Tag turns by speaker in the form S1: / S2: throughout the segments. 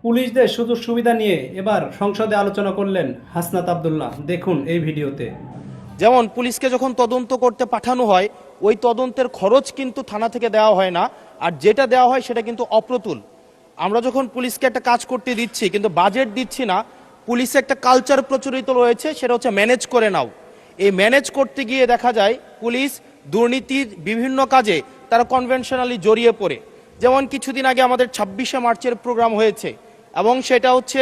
S1: পুলিশদের সুযোগ সুবিধা নিয়ে এবার সংসদে আলোচনা করলেন হাসনাত আব্দুল্লাহ। দেখুন এই ভিডিওতে।
S2: যেমন পুলিশকে যখন তদন্ত করতে পাঠানো হয়, ওই তদন্তের খরচ কিন্তু থানা থেকে দেওয়া হয় না, আর যেটা দেওয়া হয় সেটা কিন্তু অপ্রতুল। আমরা যখন পুলিশকে একটা কাজ করতে দিচ্ছি কিন্তু বাজেট দিচ্ছি না, পুলিশে একটা কালচার প্রচলিত রয়েছে, সেটা হচ্ছে ম্যানেজ করে নাও। এই ম্যানেজ করতে গিয়ে দেখা যায় পুলিশ দুর্নীতির বিভিন্ন কাজে তারা কনভেনশনালি জড়িয়ে পড়ে। যেমন কিছুদিন আগে আমাদের 26শে মার্চের প্রোগ্রাম হয়েছে, এবং সেটা হচ্ছে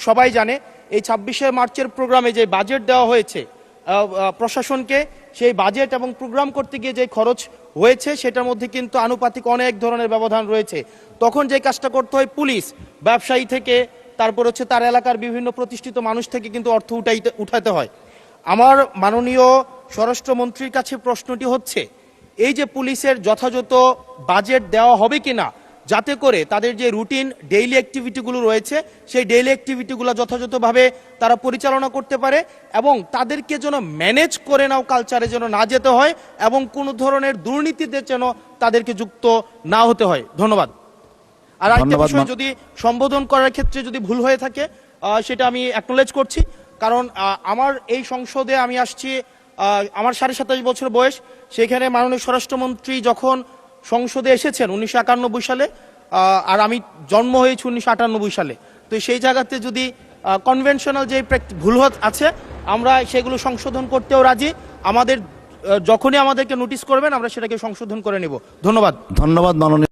S2: সবাই জানে এই 26শে মার্চের প্রোগ্রামে যে বাজেট দেওয়া হয়েছে প্রশাসনকে, সেই বাজেট এবং প্রোগ্রাম করতে গিয়ে যে খরচ হয়েছে সেটার মধ্যে কিন্তু আনুপাতিক অনেক ধরনের ব্যবধান রয়েছে। তখন যে কাজটা করতে হয়, পুলিশ ব্যবসায়ী থেকে তারপর হচ্ছে তার এলাকার বিভিন্ন প্রতিষ্ঠিত মানুষ থেকে কিন্তু অর্থ উঠাতে হয়। আমার মাননীয় স্বরাষ্ট্রমন্ত্রীর কাছে প্রশ্নটি হচ্ছে, এই যে পুলিশের যথাযথ বাজেট দেওয়া হবে কিনা, যাতে করে তাদের যে রুটিন ডেইলি অ্যাক্টিভিটিগুলো রয়েছে সেই ডেইলি অ্যাক্টিভিটিগুলো যথাযথভাবে তারা পরিচালনা করতে পারে, এবং তাদেরকে যেন ম্যানেজ করে নাও কালচারে যেন না যেতে হয়, এবং কোনো ধরনের দুর্নীতিতে যেন তাদেরকে যুক্ত না হতে হয়। ধন্যবাদ। আর আরেকটা বিষয়, যদি সম্বোধন করার ক্ষেত্রে যদি ভুল হয়ে থাকে সেটা আমি অ্যাকনোলেজ করছি, কারণ আমার এই সংসদে আমি আসছি, আমার 27.5 বছর বয়স। সেখানে মাননীয় স্বরাষ্ট্রমন্ত্রী যখন সংসদে এসেছেন 1991 সালে, আর আমি জন্ম হয়েছি 1998 সালে। তো সেই জায়গাতে যদি কনভেনশনাল যে ভুল আছে আমরা সেগুলো সংশোধন করতেও রাজি। আমাদের যখনই আমাদেরকে নোটিশ করবেন আমরা সেটাকে সংশোধন করে নেব। ধন্যবাদ।
S3: ধন্যবাদ মাননীয়